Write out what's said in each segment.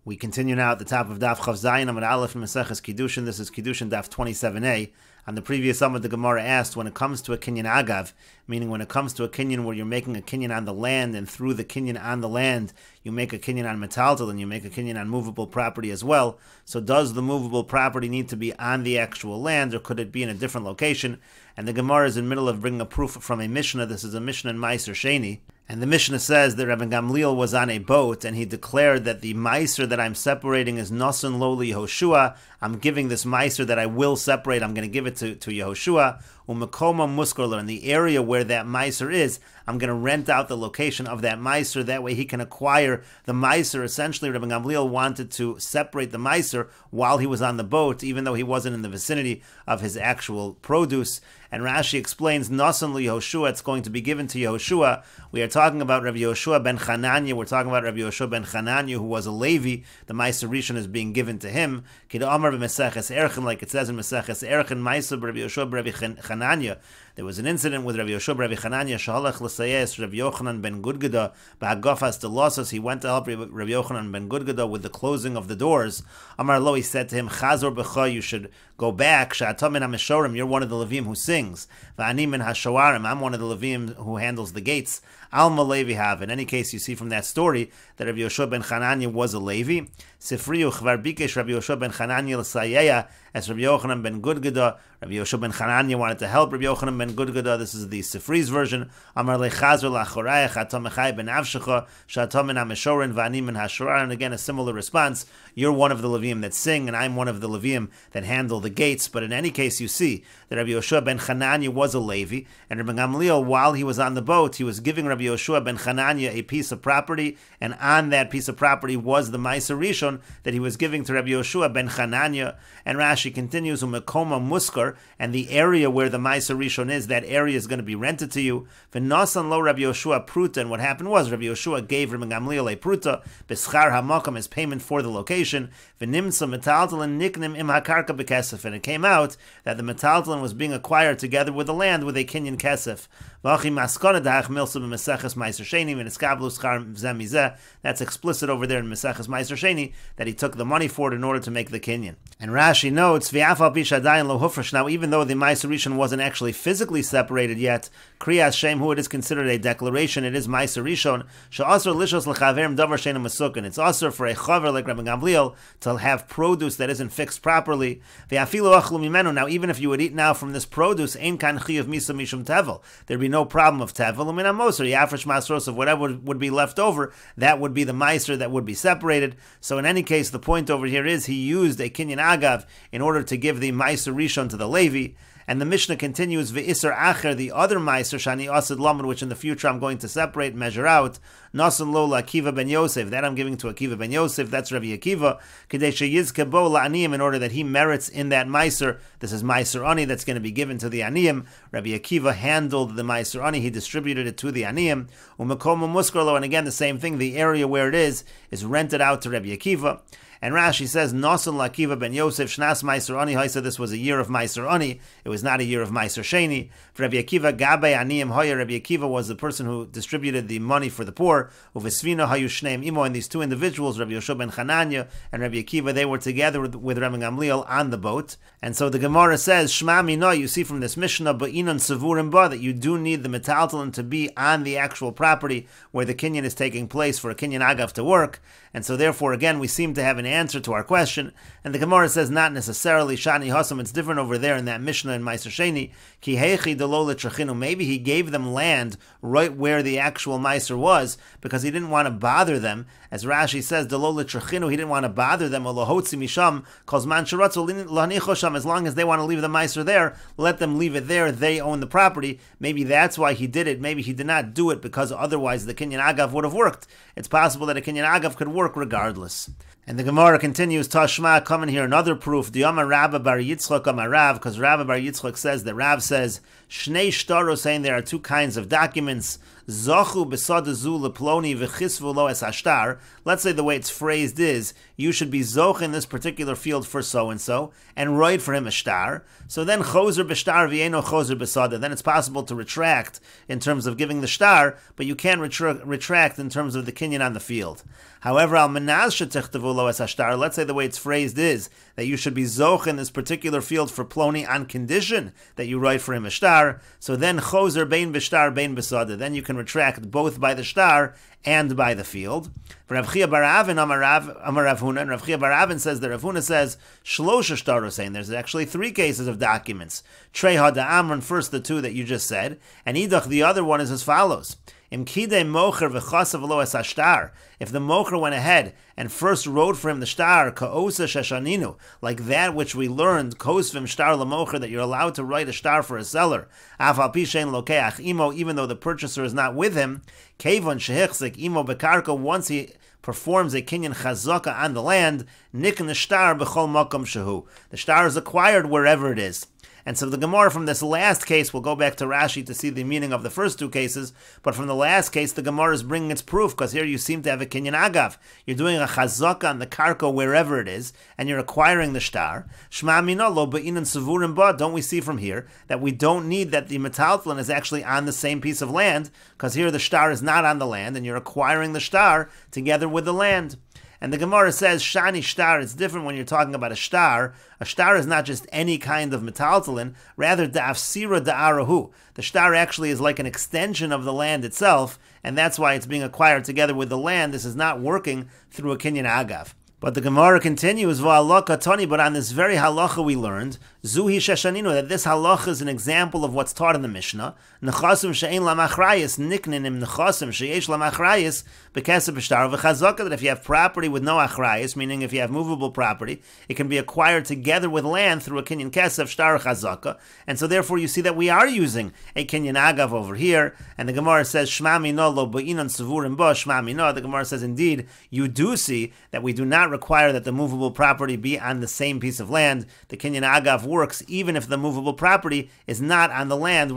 We continue now at the top of Daf Chav Zayin Amud Aleph in Meseches Kiddushin. This is Kiddushin Daf 27a. On the previous Amud, the Gemara asked, when it comes to a kinyan agav, meaning when it comes to a kinyan where you're making a kinyan on the land, and through the kinyan on the land, you make a kinyan on metaltal, and you make a kinyan on movable property as well. So does the movable property need to be on the actual land, or could it be in a different location? And the Gemara is in the middle of bringing a proof from a Mishnah. This is a Mishnah in Meiser Sheni. And the Mishnah says that Rabbi Gamliel was on a boat, and he declared that the meiser that I'm separating is Nasan Loli Yehoshua. I'm giving this meiser that I will separate, I'm going to give it to Yehoshua. Umekoma Muskarler, in the area where that meiser is, I'm going to rent out the location of that meiser. That way he can acquire the meiser. Essentially, Rabbi Gamliel wanted to separate the meiser while he was on the boat, even though he wasn't in the vicinity of his actual produce. And Rashi explains, Nasan Yehoshua, it's going to be given to Yehoshua. We are talking about Rabbi Yehoshua ben Chananya. We're talking about Rabbi Yehoshua ben Chananya, who was a Levi. The Meiser Rishon is being given to him. Kid Amar Meseches Erchen, like it says in Meseches Erchen, Meiser Rabbi Yehoshua Rabbi Chananya. There was an incident with Rabbi Yehoshua Rabbi Chananya, Shahalach l'sayes Rabbi Yochanan ben Gudgada, ba'agofas delosas. He went to help Rabbi Yochanan ben Gudgada with the closing of the doors. Amar lo, he said to him, Chazor b'cha, you should go back. Sha'atam min ha'meshorim, you're one of the Levim who sings. Va'ani min ha'shawarim, I'm one of the Levim who handles the gates. Alma Levi have. In any case, you see from that story that Rabbi Yehoshua ben Chananya was a Levi. Sifriyu chvar bikesh Rabbi Yehoshua ben Chananya l'sayeya as Rabbi Yochanan ben Gudgada. Rabbi Yehoshua ben Chananya wanted to help Rabbi Yochanan ben Gudgada. This is the Sifri's version. Amar lechazor lachorayach atam echai ben avshecha shatam min ha'meshorin va'ani min ha'shorar. And again, a similar response. You're one of the Levim that sing, and I'm one of the Levim that handle the gates. But in any case, you see that Rabbi Yehoshua ben Chananya was a Levi, and Rabbi Gamliel, while he was on the boat, he was giving Rabbi Yehoshua ben Chananya a piece of property, and on that piece of property was the Meiser Rishon that he was giving to Rabbi Yehoshua ben Chananya. And Rashi continues, Umekoma Muskar, and the area where the Meiser Rishon is, that area is going to be rented to you. V'nasan lo Rabbi Yehoshua pruta, and what happened was Rabbi Yehoshua gave Rabbi Gamliel a pruta, b'schar hamakam, as payment for the location. V'nimsa metaltalin niknim im hakarka b'kesef, and it came out that the metaltalin was being acquired together with the land with a kinyan kesef. That's explicit over there in Meseches Meiser Sheni, that he took the money for it in order to make the kinyan. And Rashi notes, now even though the Meiser Rishon wasn't actually physically separated yet, Kriyas Shem, who it is considered a declaration, it is Meiser Rishon. It's also for a chaver like Rabbi Gamliel to have produce that isn't fixed properly. Now even if you would eat now from this produce, there'd be no problem of tevel. The average masros of whatever would be left over, that would be the meiser that would be separated. So in any case, the point over here is he used a kinyan agav in order to give the meiser rishon to the Levi. And the Mishnah continues, V'isar acher, the other meiser, shani asid lamed, which in the future I'm going to separate, measure out, nasan lo Akiva ben Yosef, that I'm giving to Akiva ben Yosef, that's Rabbi Akiva, Kadei sheyizke bo la'aniyim, in order that he merits in that meiser. This is meiser ani that's going to be given to the aniyim. Rabbi Akiva handled the meiser ani, he distributed it to the aniyim. Umekomo muskarlo, and again the same thing, the area where it is rented out to Rabbi Akiva. And Rashi says, Nasan Lakiva ben Yosef, Shnas Meiser Ani, Haisa, this was a year of Meiser Ani, it was not a year of Meiser Sheni. For Rabbi Akiva, Gabe Aniyim Hoya, Rabbi Akiva was the person who distributed the money for the poor. Uvesvina Hayu Shneim Imo, and these two individuals, Rabbi Yehoshua ben Chananya and Rabbi Akiva, they were together with Rabbi Gamliel on the boat. And so the Gemara says, Shma Mina, you see from this Mishnah, Ba'inon Savurim Ba, that you do need the metaltalin to be on the actual property where the kinyan is taking place for a kinyan agav to work. And so therefore, again, we seem to have an answer to our question. And the Gemara says not necessarily Shani Hasam, it's different over there in that Mishnah in Meiser Sheni. Ki heichi delo letrachinu, maybe he gave them land right where the actual Meiser was, because he didn't want to bother them. As Rashi says, delo letrachinu, he didn't want to bother them, Allahotzi misham, kozman sharatzu lanichosham, as long as they want to leave the Meiser there, let them leave it there, they own the property. Maybe that's why he did it. Maybe he did not do it because otherwise the Kinyan Agav would have worked. It's possible that a Kinyan Agav could work regardless. And the Gemara continues, Tashma, coming here another proof, the Amar Rabba bar Yitzchak Amar Rav, because Rabba bar Yitzchak says that Rav says, Shnei Shtaro, saying there are two kinds of documents, Zachu besadazu leploni v'chisvu lo es hashtar. Let's say the way it's phrased is, you should be zoch in this particular field for so-and-so, and write for him a shtar. So then choser b'shtar v'yeno choser b'sada. Then it's possible to retract in terms of giving the shtar, but you can't retract in terms of the kinyan on the field. However, al menaz shetichtavu v'lo es hashtar. Let's say the way it's phrased is that you should be zoch in this particular field for ploni on condition that you write for him a shtar. So then choser bein b'shtar bein b'sada. Then you can retract both by the shtar and by the field. Rav Chia bar Avin Amar Rav Huna, and Rav Chia bar Avin says that Rav Huna says shlosha shtaros, saying there's actually 3 cases of documents. Trei hada amron, first the 2 that you just said, and idach, the other one is as follows. Im kidei mocher v'chasav lo es hashtar. If the mocher went ahead and first wrote for him the shtar, ka'osa sheshaninu, like that which we learned, kosvim shtar lamocher, that you're allowed to write a shtar for a seller, af al pi shein lokeach imo, even though the purchaser is not with him, kevon shehichzik imo bekarko, once he performs a kinyan chazaka on the land, nikn shtar b'chol makom shehu. The shtar is acquired wherever it is. And so the Gemara from this last case, we'll go back to Rashi to see the meaning of the first 2 cases, but from the last case, the Gemara is bringing its proof, because here you seem to have a kinyan agav. You're doing a chazaka on the karko wherever it is, and you're acquiring the shtar. Shma mina lo be'inan sevurim ba. Don't we see from here that we don't need that the metaltlin is actually on the same piece of land, because here the shtar is not on the land, and you're acquiring the shtar together with the land. And the Gemara says, Shani shtar, it's different when you're talking about a shtar. A shtar is not just any kind of metaltalin, rather da'afsira da'arahu. The shtar actually is like an extension of the land itself, and that's why it's being acquired together with the land. This is not working through a kinyan agav. But the Gemara continues, V'alaka tani, but on this very halacha we learned, Zuhi sheshaninu, that this halacha is an example of what's taught in the Mishnah. Nechasim she'ein lamachrayis, nikninim nechasim she'esh lamachrayis, b'kesef b'shtar v'chazaka, that if you have property with no achrayis, meaning if you have movable property, it can be acquired together with land through a kinyan kesef, shtar chazaka. And so therefore you see that we are using a kinyan agav over here, and the Gemara says, Shma mino lo ba'inan sevurim ba, Shma mino. The Gemara says, indeed, you do see that we do not require that the movable property be on the same piece of land. The kinyan agav works even if the movable property is not on the land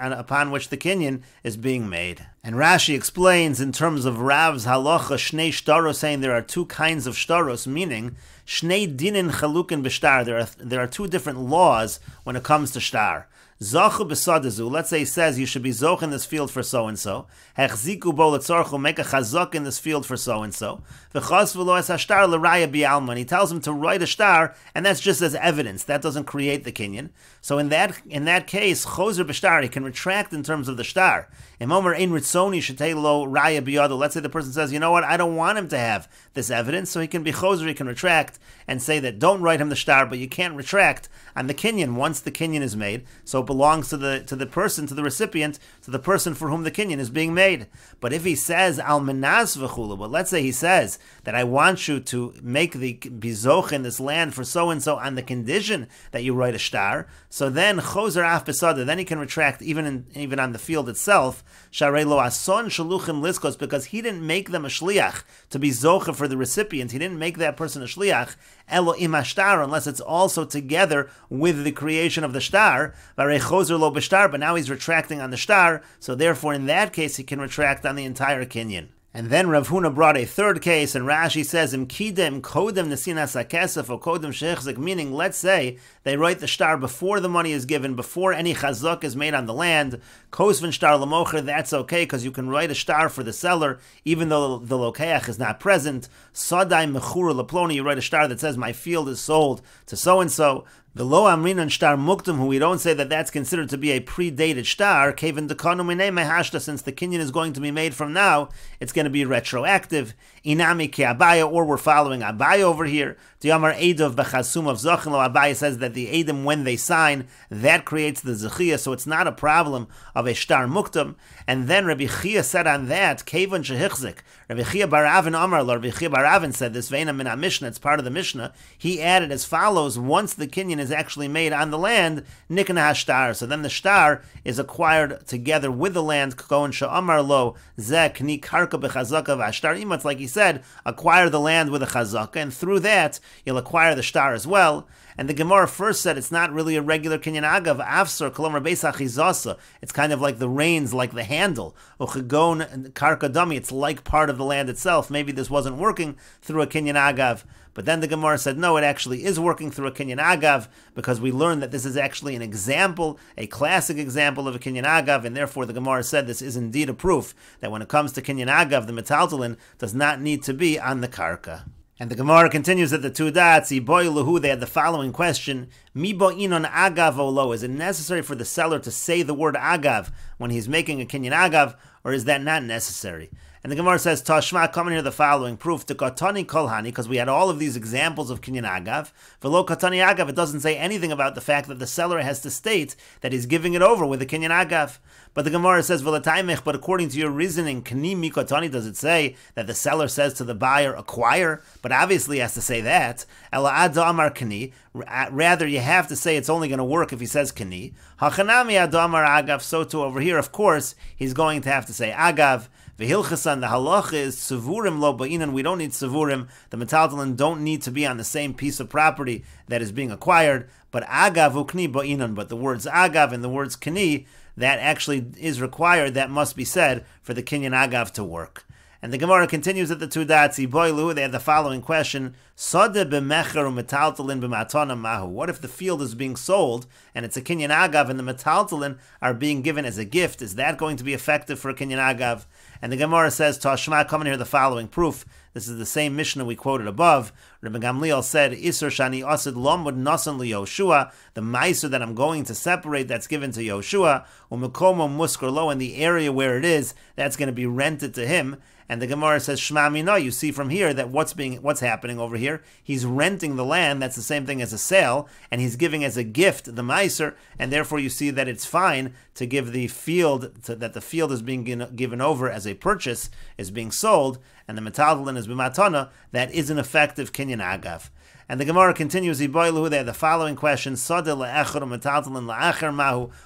upon which the kinyan is being made. And Rashi explains in terms of Rav's halacha shnei shtaros, saying there are 2 kinds of shtaros, meaning shnei dinin chalukin b'shtar. There are 2 different laws when it comes to shtar. Zachu b'sadazu, let's say he says you should be zoch in this field for so-and-so. Hechziku bo letzorchu, make a chazak in this field for so-and-so. V'chas v'lo es hashtar l'raya bi'alma. He tells him to write a shtar, and that's just as evidence. That doesn't create the kinyan. So in that case, choser b'shtar, he can retract in terms of the shtar. Imomer ein ritzoni shetei lo raya biyado. Let's say the person says, you know what, I don't want him to have this evidence, so he can be choser, he can retract, and say that don't write him the shtar, but you can't retract on the kinyan once the kinyan is made. So it belongs to the person, to the recipient, to the person for whom the kinyan is being made. But if he says al menas v'chulu, but let's say he says that I want you to make the bizoch in this land for so and so on the condition that you write a shtar, so then choser af besada, then he can retract even on the field itself. Sharei lo ason shaluchim liskos, because he didn't make them a shliach to be zocha for the recipient. He didn't make that person a shliach elo im hashtar, unless it's also together with the creation of the shtar. Varei choser lo b'shtar, but now he's retracting on the shtar, so therefore in that case he can retract on the entire kinyan. And then Rav Huna brought a 3rd case, and Rashi says, Im kidem kodem nesinas hakesef or kodem shechzik, meaning, let's say they write the shtar before the money is given, before any chazak is made on the land. Kosvin shtar lamocher, that's okay, because you can write a shtar for the seller, even though the lokeach is not present. Sadai mechura laploni, you write a shtar that says, my field is sold to so-and-so. The lo amrinan shtar muktum, who we don't say that that's considered to be a predated shtar, kevin dekanu minei mehashta, since the kinyan is going to be made from now, it's going to be retroactive. Inami ki abaya, or we're following abaya over here. Diamar edav b'chasum of zachin lo, abaya says that the edim, when they sign, that creates the zechiyah, so it's not a problem of a shtar muktum. And then Rabbi Chia said on that, kevin shehichzik, Rabbi Chia bar Avin Amar, Rabbi Chia bar Avin said this, ve'ena min ha-mishnah, it's part of the Mishnah. He added as follows, once the kinyan is actually made on the land, nikna hashtar, so then the shtar is acquired together with the land, kohen sha'amar lo, zeh kni karka b'chazaka v'ashtar ima, it's like he said, acquire the land with a chazaka, and through that, you'll acquire the shtar as well. And the Gemara first said it's not really a regular kinyan agav, afsar kolom rebeis achizasa. It's kind of like the reins, like the handle. Uchigon karka dami, it's like part of the land itself. Maybe this wasn't working through a kinyan agav. But then the Gemara said, no, it actually is working through a kinyan agav, because we learned that this is actually an example, a classic example of a kinyan agav, and therefore the Gemara said this is indeed a proof that when it comes to kinyan agav, the metaltalin does not need to be on the karka. And the Gemara continues at the two dots. They had the following question: Mi bo'inon agav olo? Is it necessary for the seller to say the word agav when he's making a kinyan agav, or is that not necessary? And the Gemara says, Tashma, come in here the following proof, to Katani Kolhani, because we had all of these examples of Kinyan Agav. Velo Katani Agav, it doesn't say anything about the fact that the seller has to state that he's giving it over with a Kinyan Agav. But the Gemara says, Velataymech, but according to your reasoning, Kani Mikotani, does it say that the seller says to the buyer, acquire? But obviously he has to say that. Ela Adamar Kani, rather you have to say it's only going to work if he says Kani. Hachanami Adamar Agav, so too over here, of course, he's going to have to say Agav. V'hilchasan, the halacha is tzevurim lo ba'inan. We don't need tzevurim. The metaltalin don't need to be on the same piece of property that is being acquired. But agav ukni ba'inan. But the words agav and the words kani, that actually is required. That must be said for the kinyan agav to work. And the Gemara continues at the two dots. They had the following question: Sode b'mecher u'metaltalin b'matana mahu. What if the field is being sold and it's a kinyan agav and the metaltalin are being given as a gift? Is that going to be effective for a kinyan agav? And the Gemara says, Tashma, come in here the following proof. This is the same Mishnah we quoted above. Rabbi Gamliel said, Isur shani asid lomud nasan li Yoshua, the meiser that I'm going to separate, that's given to Yoshua, u'mekomo muskar lo, and the area where it is, that's going to be rented to him. And the Gemara says, Shma mina, you see from here that what's happening over here, he's renting the land, that's the same thing as a sale, and he's giving as a gift the meiser, and therefore you see that it's fine to give the field, that the field is being given over as a purchase, is being sold, and the metaltalin is b'matana, that is an effective kinyan agav. And the Gemara continues, they have the following question: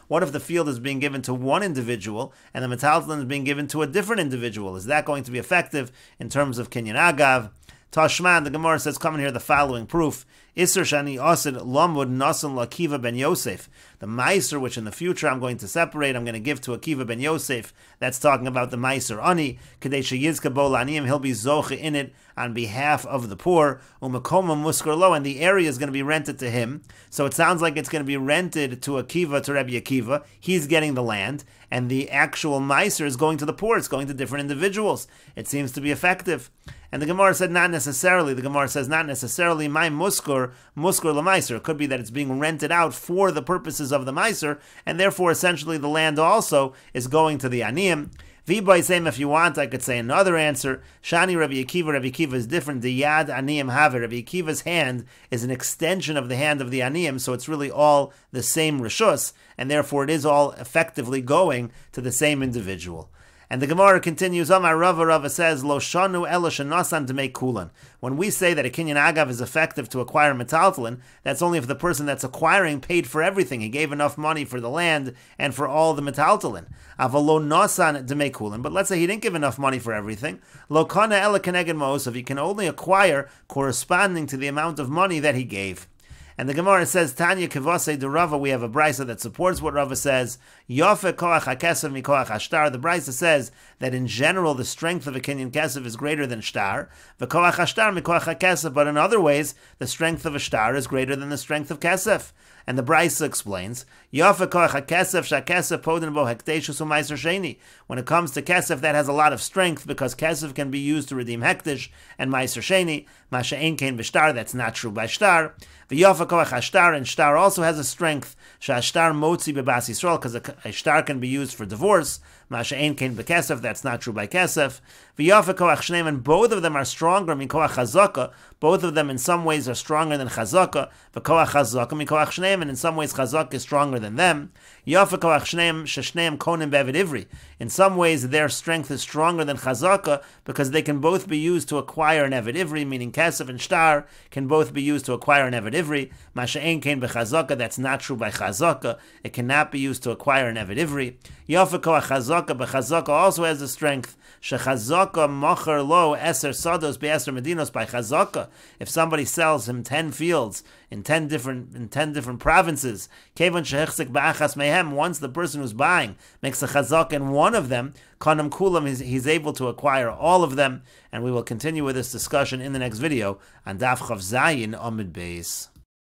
what if the field is being given to one individual and the metaltalin is being given to a different individual? Is that going to be effective in terms of kinyan agav? Tashman, the Gemara says, come in here the following proof. Isser shani asid lamud nasan lakiva ben Yosef. The meiser, which in the future I'm going to separate, I'm going to give to Akiva ben Yosef. That's talking about the meiser ani. Kadesha yizka bo laniyim, he'll be zoche in it on behalf of the poor. Umakoma muskar lo, and the area is going to be rented to him. So it sounds like it's going to be rented to Akiva, to Rabbi Akiva. He's getting the land, and the actual meiser is going to the poor. It's going to different individuals. It seems to be effective. And the Gemara said not necessarily. The Gemara says not necessarily. My muskar lemeiser. It could be that it's being rented out for the purposes of the meiser, and therefore essentially the land also is going to the aniyim. If you want, I could say another answer. Shani Rabbi Akiva is different. The yad aniyim have. Rabbi Akiva's hand is an extension of the hand of the aniyim, so it's really all the same rishus, and therefore it is all effectively going to the same individual. And the Gemara continues, Amar Rava says, Lo shanu ela shenasan demei kulan. When we say that a kinyan agav is effective to acquire metaltalin, that's only if the person that's acquiring paid for everything. He gave enough money for the land and for all the metaltalin. Avalo nasan demei kulan. But let's say he didn't give enough money for everything. Lo kana ela keneged ma'osav. He can only acquire corresponding to the amount of money that he gave. And the Gemara says, Tanya Kivase de Rava, we have a brisa that supports what Rava says. Yofe koach hakesev mi koach hashtar. The brisa says that in general the strength of a kinyan kesef is greater than shtar. V'koach hashtar mi koach hakesev. But in other ways, the strength of a shtar is greater than the strength of kesef. And the brisa explains, Yofe koach hakesef shakesef podin bo hekteshus u'maiser sheni. When it comes to kesef, that has a lot of strength because kesef can be used to redeem hektish and maiser sheni. Masha ein kein b'shtar, that's not true by shtar. V'yofa koach hashtar, and shtar also has a strength. Shashtar motzi bebas Yisrael, because a shtar can be used for divorce. Masha ein kein b'kesef, that's not true by kesef. V'yofa koach shneim, and both of them are stronger min koach chazaka. Both of them in some ways are stronger than chazaka. V'koach chazaka min koach shneim, and in some ways chazaka is stronger than them. Yofa koach shneim sheshneim konim be'evid ivri. In some ways their strength is stronger than chazaka because they can both be used to acquire an evid ivri, meaning kesef and shtar can both be used to acquire an evid ivri. Masha ein kein b'chazaka, that's not true by chazaka. It cannot be used to acquire an evid ivri. Yofa koach chazaka, but chazaka also has the strength. Shechazaka mocher lo eser sados be'eser medinos, by chazaka. If somebody sells him 10 fields in 10 different provinces, kevon shehechzik ba'achas mehem, once the person who's buying makes a chazaka in one of them, kanam kulam, he's able to acquire all of them. And we will continue with this discussion in the next video on Daf Chav Zayin Amud Beis.